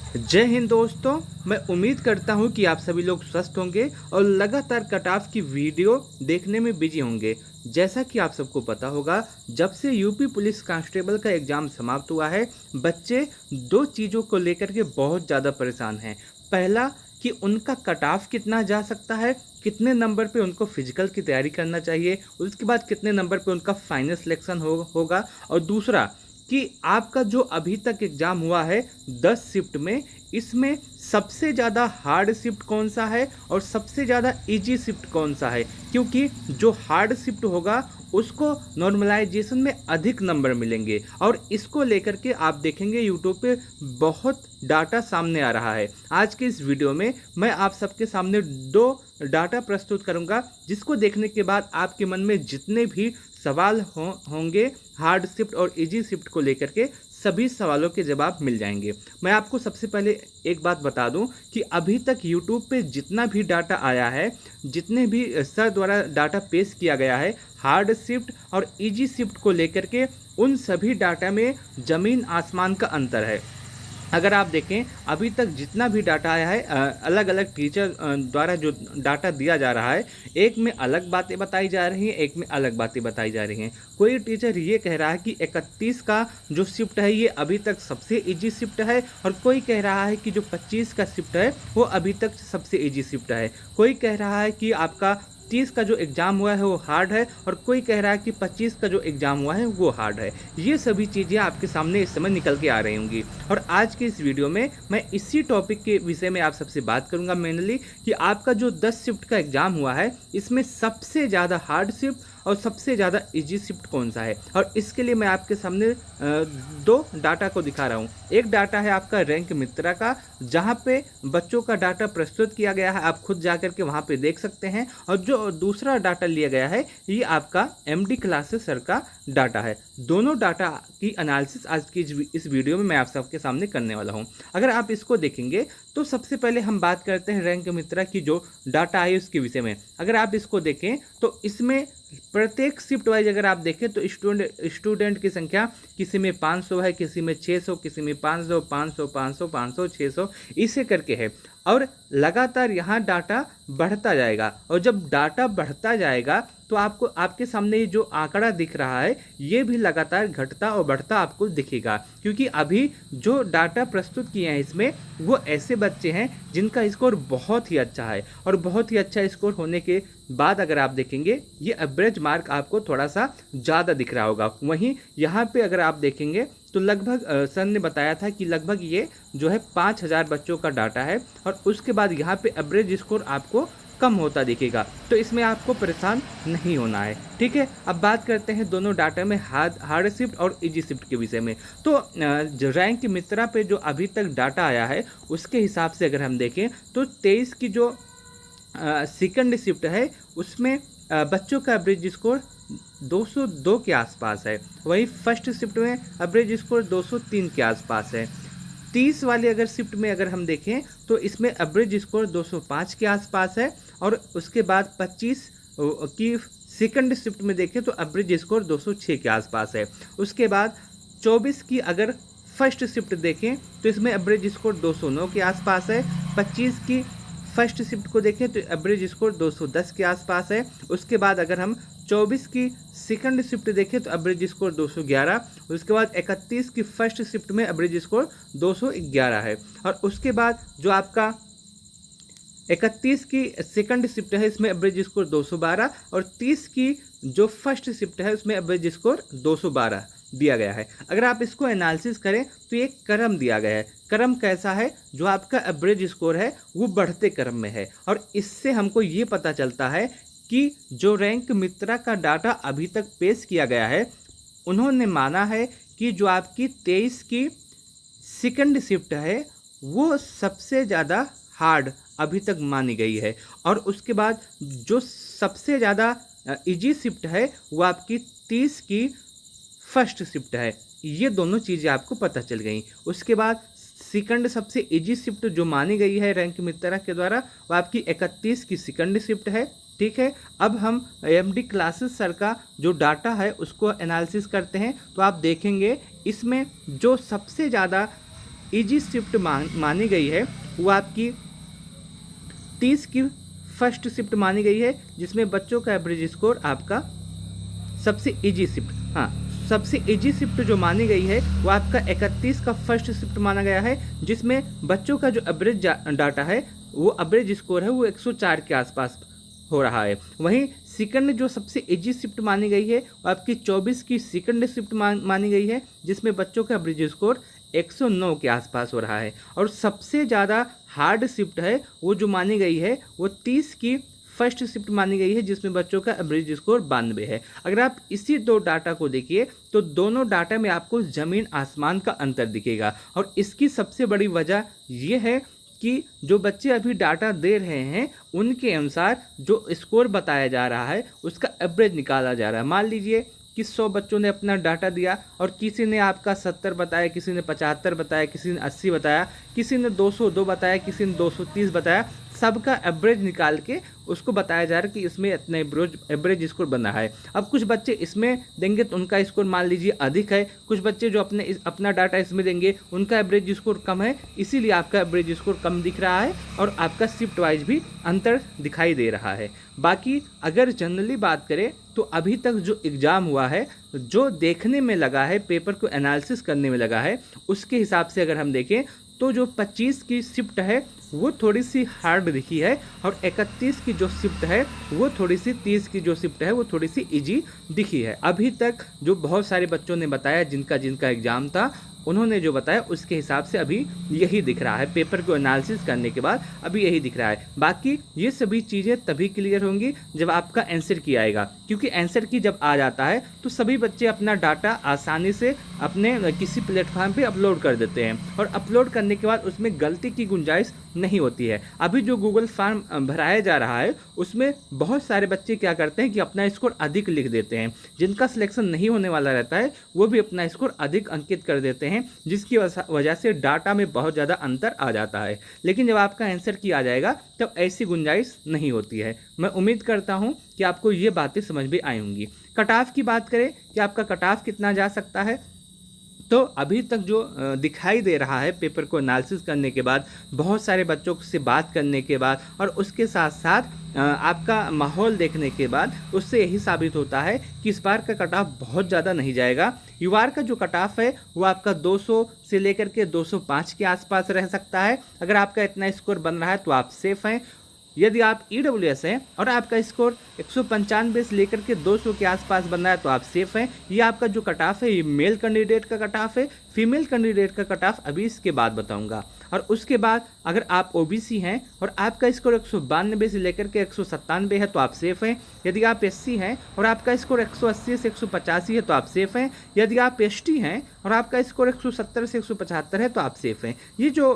जय हिंद दोस्तों। मैं उम्मीद करता हूं कि आप सभी लोग स्वस्थ होंगे और लगातार कट ऑफ की वीडियो देखने में बिजी होंगे। जैसा कि आप सबको पता होगा, जब से यूपी पुलिस कांस्टेबल का एग्ज़ाम समाप्त हुआ है, बच्चे दो चीज़ों को लेकर के बहुत ज़्यादा परेशान हैं। पहला कि उनका कट ऑफ कितना जा सकता है, कितने नंबर पे उनको फिजिकल की तैयारी करना चाहिए, उसके बाद कितने नंबर पे उनका फाइनल सिलेक्शन होगा। और दूसरा कि आपका जो अभी तक एग्ज़ाम हुआ है 10 शिफ्ट में, इसमें सबसे ज़्यादा हार्ड शिफ्ट कौन सा है और सबसे ज़्यादा इजी शिफ्ट कौन सा है, क्योंकि जो हार्ड शिफ्ट होगा उसको नॉर्मलाइजेशन में अधिक नंबर मिलेंगे। और इसको लेकर के आप देखेंगे यूट्यूब पे बहुत डाटा सामने आ रहा है। आज के इस वीडियो में मैं आप सबके सामने दो डाटा प्रस्तुत करूंगा, जिसको देखने के बाद आपके मन में जितने भी सवाल होंगे हार्ड शिफ्ट और इजी शिफ्ट को लेकर के, सभी सवालों के जवाब मिल जाएंगे। मैं आपको सबसे पहले एक बात बता दूं कि अभी तक यूट्यूब पे जितना भी डाटा आया है, जितने भी सर द्वारा डाटा पेश किया गया है हार्ड शिफ्ट और इजी शिफ्ट को लेकर के, उन सभी डाटा में ज़मीन आसमान का अंतर है। अगर आप देखें अभी तक जितना भी डाटा आया है, अलग अलग टीचर द्वारा जो डाटा दिया जा रहा है, एक में अलग बातें बताई जा रही हैं, एक में अलग बातें बताई जा रही हैं। कोई टीचर ये कह रहा है कि 31 का जो शिफ्ट है ये अभी तक सबसे इजी शिफ्ट है, और कोई कह रहा है कि जो 25 का शिफ्ट है वो अभी तक सबसे इजी शिफ्ट है। कोई कह रहा है कि आपका 30 का जो एग्ज़ाम हुआ है वो हार्ड है, और कोई कह रहा है कि 25 का जो एग्ज़ाम हुआ है वो हार्ड है। ये सभी चीज़ें आपके सामने इस समय निकल के आ रही होंगी, और आज के इस वीडियो में मैं इसी टॉपिक के विषय में आप सबसे बात करूंगा मेनली, कि आपका जो 10 शिफ्ट का एग्ज़ाम हुआ है इसमें सबसे ज़्यादा हार्ड शिफ्ट और सबसे ज़्यादा इजी शिफ्ट कौन सा है। और इसके लिए मैं आपके सामने दो डाटा को दिखा रहा हूँ। एक डाटा है आपका रैंक मित्रा का, जहाँ पे बच्चों का डाटा प्रस्तुत किया गया है, आप खुद जाकर के वहाँ पे देख सकते हैं। और जो दूसरा डाटा लिया गया है ये आपका एमडी क्लासेस सर का डाटा है। दोनों डाटा की एनालिसिस आज की इस वीडियो में मैं आप सबके सामने करने वाला हूँ। अगर आप इसको देखेंगे तो सबसे पहले हम बात करते हैं रैंक मित्रा की जो डाटा है उसके विषय में। अगर आप इसको देखें तो इसमें प्रत्येक शिफ्ट वाइज अगर आप देखें तो स्टूडेंट की संख्या किसी में 500 है, किसी में 600, किसी में 500, 500, 500, 500, 600, इसे करके है। और लगातार यहाँ डाटा बढ़ता जाएगा, और जब डाटा बढ़ता जाएगा तो आपको आपके सामने ये जो आंकड़ा दिख रहा है ये भी लगातार घटता और बढ़ता आपको दिखेगा, क्योंकि अभी जो डाटा प्रस्तुत किए हैं इसमें वो ऐसे बच्चे हैं जिनका स्कोर बहुत ही अच्छा है। और बहुत ही अच्छा स्कोर होने के बाद अगर आप देखेंगे ये एवरेज मार्क आपको थोड़ा सा ज़्यादा दिख रहा होगा। वहीं यहाँ पे अगर आप देखेंगे तो लगभग सर ने बताया था कि लगभग ये जो है 5000 बच्चों का डाटा है, और उसके बाद यहाँ पे एवरेज स्कोर आपको कम होता दिखेगा। तो इसमें आपको परेशान नहीं होना है, ठीक है। अब बात करते हैं दोनों डाटा में हार्ड शिफ्ट और इजी शिफ्ट के विषय में। तो जो रैंक मित्रा पे जो अभी तक डाटा आया है उसके हिसाब से अगर हम देखें तो 23 की जो सेकंड शिफ्ट है उसमें बच्चों का एवरेज स्कोर 202 के आसपास है। वहीं फर्स्ट शिफ्ट में एवरेज स्कोर 203 के आसपास है। 30 वाली अगर शिफ्ट में अगर हम देखें तो इसमें एवरेज स्कोर 205 के आसपास है। और उसके बाद 25 की सेकंड शिफ्ट में देखें तो एवरेज स्कोर 206 के आसपास है। उसके बाद 24 की अगर फर्स्ट शिफ्ट देखें तो इसमें एवरेज स्कोर 209 के आसपास है। 25 की फर्स्ट शिफ्ट को देखें तो एवरेज स्कोर 210 के आसपास है। उसके बाद अगर हम 24 की सेकंड शिफ्ट देखें तो एवरेज स्कोर 211। उसके बाद 31 की फर्स्ट शिफ्ट में एवरेज स्कोर 211 है। और उसके बाद जो आपका 31 की सेकंड शिफ्ट है इसमें एवरेज स्कोर 212, और 30 की जो फर्स्ट शिफ्ट है उसमें एवरेज स्कोर 212 दिया गया है। अगर आप इसको एनालिसिस करें तो एक क्रम दिया गया है। क्रम कैसा है, जो आपका एवरेज स्कोर है वो बढ़ते क्रम में है। और इससे हमको ये पता चलता है कि जो रैंक मित्रा का डाटा अभी तक पेश किया गया है, उन्होंने माना है कि जो आपकी 23 की सेकंड शिफ्ट है वो सबसे ज़्यादा हार्ड अभी तक मानी गई है। और उसके बाद जो सबसे ज़्यादा इजी शिफ्ट है वो आपकी 30 की फर्स्ट शिफ्ट है। ये दोनों चीज़ें आपको पता चल गई। उसके बाद सेकंड सबसे इजी शिफ्ट जो मानी गई है रैंक मित्रा के द्वारा वो आपकी 31 की सेकंड शिफ्ट है, ठीक है। अब हम एमडी क्लासेस सर का जो डाटा है उसको एनालिसिस करते हैं। तो आप देखेंगे इसमें जो सबसे ज़्यादा ईजी शिफ्ट मानी गई है वो आपकी 30 की फर्स्ट शिफ्ट मानी गई है, जिसमें बच्चों का एवरेज स्कोर आपका सबसे इजी शिफ्ट, हाँ, सबसे इजी शिफ्ट जो मानी गई है वो आपका 31 का फर्स्ट शिफ्ट माना गया है, जिसमें बच्चों का जो एवरेज डाटा है वो एवरेज स्कोर है वो 104 के आसपास हो रहा है। वहीं सेकंड जो सबसे इजी शिफ्ट मानी गई है वो आपकी 24 की सेकंड शिफ्ट मानी गई है, जिसमें बच्चों का एवरेज स्कोर 109 के आसपास हो रहा है। और सबसे ज़्यादा हार्ड शिफ्ट है वो जो मानी गई है वो 30 की फर्स्ट शिफ्ट मानी गई है, जिसमें बच्चों का एवरेज स्कोर 92 है। अगर आप इसी दो डाटा को देखिए तो दोनों डाटा में आपको ज़मीन आसमान का अंतर दिखेगा। और इसकी सबसे बड़ी वजह ये है कि जो बच्चे अभी डाटा दे रहे हैं उनके अनुसार जो स्कोर बताया जा रहा है उसका एवरेज निकाला जा रहा है। मान लीजिए कि 100 बच्चों ने अपना डाटा दिया और किसी ने आपका 70 बताया, किसी ने 75 बताया, किसी ने 80 बताया, किसी ने 202 बताया, किसी ने 230 बताया। सबका एवरेज निकाल के उसको बताया जा रहा है कि इसमें इतना एवरेज स्कोर बना है। अब कुछ बच्चे इसमें देंगे तो उनका स्कोर मान लीजिए अधिक है, कुछ बच्चे जो अपना डाटा इसमें देंगे उनका एवरेज स्कोर कम है, इसीलिए आपका एवरेज स्कोर कम दिख रहा है और आपका शिफ्ट वाइज भी अंतर दिखाई दे रहा है। बाकी अगर जनरली बात करें तो अभी तक जो एग्ज़ाम हुआ है, जो देखने में लगा है, पेपर को एनालिसिस करने में लगा है, उसके हिसाब से अगर हम देखें तो जो 25 की शिफ्ट है वो थोड़ी सी हार्ड दिखी है और 31 की जो शिफ्ट है वो थोड़ी सी, 30 की जो शिफ्ट है वो थोड़ी सी इजी दिखी है। अभी तक जो बहुत सारे बच्चों ने बताया जिनका एग्ज़ाम था, उन्होंने जो बताया उसके हिसाब से अभी यही दिख रहा है। पेपर को एनालिसिस करने के बाद अभी यही दिख रहा है। बाकी ये सभी चीज़ें तभी क्लियर होंगी जब आपका आंसर की आएगा, क्योंकि आंसर की जब आ जाता है तो सभी बच्चे अपना डाटा आसानी से अपने किसी प्लेटफॉर्म पे अपलोड कर देते हैं और अपलोड करने के बाद उसमें गलती की गुंजाइश नहीं होती है। अभी जो गूगल फॉर्म भराया जा रहा है उसमें बहुत सारे बच्चे क्या करते हैं कि अपना स्कोर अधिक लिख देते हैं, जिनका सिलेक्शन नहीं होने वाला रहता है वो भी अपना स्कोर अधिक अंकित कर देते हैं, जिसकी वजह से डाटा में बहुत ज़्यादा अंतर आ जाता है। लेकिन जब आपका आंसर की आ जाएगा तब ऐसी गुंजाइश नहीं होती है। मैं उम्मीद करता हूँ कि आपको ये बातें समझ में आई होंगी। कट ऑफ की बात करें कि आपका कट ऑफ कितना जा सकता है, तो अभी तक जो दिखाई दे रहा है पेपर को एनालिसिस करने के बाद, बहुत सारे बच्चों से बात करने के बाद और उसके साथ साथ आपका माहौल देखने के बाद, उससे यही साबित होता है कि इस बार का कट ऑफ बहुत ज़्यादा नहीं जाएगा। युवार का जो कट ऑफ है वो आपका 200 से लेकर के 205 के आसपास रह सकता है। अगर आपका इतना स्कोर बन रहा है तो आप सेफ हैं। यदि आप EWS हैं और आपका स्कोर 195 से लेकर के 200 के आसपास बन रहा है तो आप सेफ हैं। ये आपका जो कट ऑफ है ये मेल कैंडिडेट का कट ऑफ है। फीमेल कैंडिडेट का कट ऑफ अभी इसके बाद बताऊंगा। और उसके बाद अगर आप OBC हैं और आपका स्कोर 192 से लेकर के 197 है तो आप सेफ हैं। यदि आप SC हैं और आपका स्कोर 180 से 185 है तो आप सेफ हैं। यदि आप ST हैं और आपका स्कोर 170 से 175 है तो आप सेफ हैं। ये जो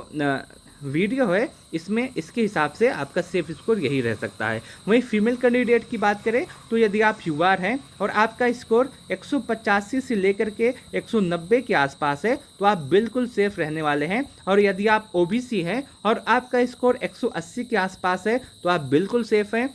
वीडियो है इसमें इसके हिसाब से आपका सेफ स्कोर यही रह सकता है। वहीं फीमेल कैंडिडेट की बात करें तो यदि आप युवा हैं और आपका स्कोर 185 से लेकर के 190 के आसपास है तो आप बिल्कुल सेफ रहने वाले हैं। और यदि आप OBC हैं और आपका स्कोर 180 के आसपास है तो आप बिल्कुल सेफ हैं।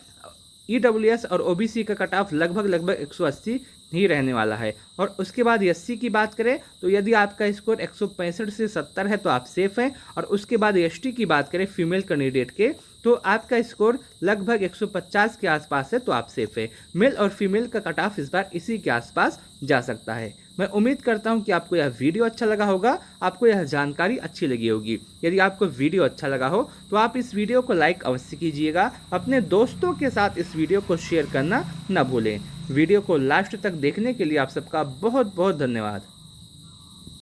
EWS और OBC का कट ऑफ लगभग 180 ही रहने वाला है। और उसके बाद SC की बात करें तो यदि आपका स्कोर 165 से 70 है तो आप सेफ हैं। और उसके बाद ST की बात करें फीमेल कैंडिडेट के तो आपका स्कोर लगभग 150 के आसपास है तो आप सेफ है। मेल और फीमेल का कट ऑफ इस बार इसी के आसपास जा सकता है। मैं उम्मीद करता हूं कि आपको यह वीडियो अच्छा लगा होगा, आपको यह जानकारी अच्छी लगी होगी। यदि आपको वीडियो अच्छा लगा हो तो आप इस वीडियो को लाइक अवश्य कीजिएगा। अपने दोस्तों के साथ इस वीडियो को शेयर करना न भूलें। वीडियो को लास्ट तक देखने के लिए आप सबका बहुत बहुत धन्यवाद।